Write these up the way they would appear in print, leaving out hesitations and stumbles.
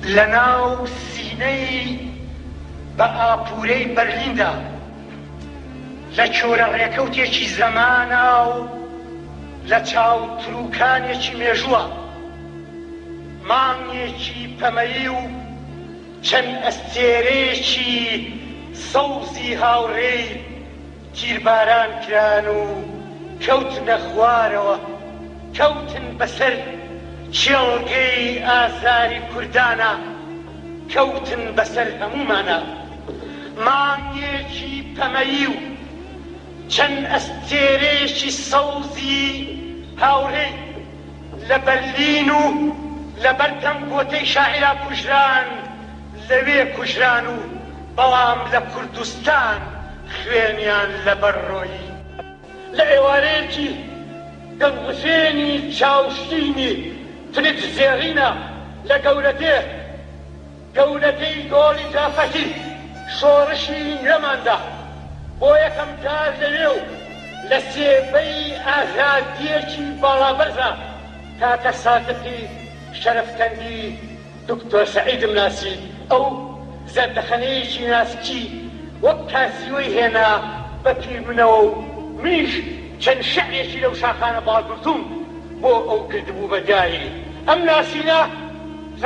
لەناو سینەی بە ئاپورەی بەرلیندا لە چۆرە ڕێکەوتێکی زەمانە و لە چاو تروکانێکی مێژووە مانگێکی پەمەیی و چەند ئەستێرەیەکی سەوزی هاوڕێی تیرباران کران و کەوتنە خوارەوە کەوتن بەسەر چێڵگەی ئازاری کوردانە کەوتن بەسەر هەمومانە مانگێکی پەمەیی و چەند ئەستێرەیەکی سەوزی هاوڕێی لە بەرلین و لەبەر دەمگۆتەی شاعیرا کوژران لەوێ کوژران و بەڵام لە کوردستان خوێنیان لەبەر ڕۆیی لە ئێوارەیەکی دەنگوزێنی چاوشتینی ترت زێڕینە لە گەورەتەی گۆڵی جافەتی شۆڕشی نەماندا بۆ یەکەم جار لەوێ و لە سێبەی ئازادیەکی باڵابەرزە کاکە سادقی شەرەفکەندی دکتۆر سەعیدم ناسی ئەو زەردەخەنەیەکی ناسکی وەک کاسیوەی هێنا بە پیر منەوە و منیش چەند شەعرێکی لەو شاخانە باڵگرتوم بۆ ئەو کردبوو بەدایی ئەم ناسینە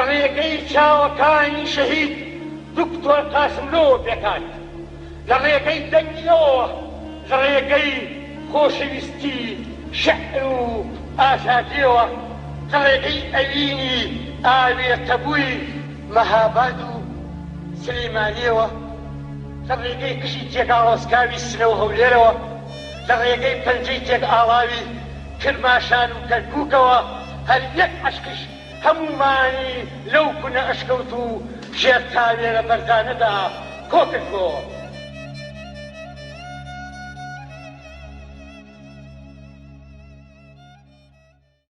ڕێگەی چاوەکانی شەهید دکتۆر قاسملۆ بێکات لە ڕێگەی دەنگیەوە لە ڕێگەی خۆشەویستی شەعر و ئازادیەوە لە ڕێگەی ئەوینی ئاوێتەبووی مەهاباد و سلەیمانیەوە لە ڕێگەی کشی تێکاڵۆسکاوی سنەوە هەولێرەوە لە ڕێگەی پەنجەی تێک ئاڵاوی کرماشان و کەرکووکەوە هەر یەک عەشقیش هەمومانی لەو کونە ئەشکەوت و ژێر تاوێرە بەرزانەدا کۆ کردبووە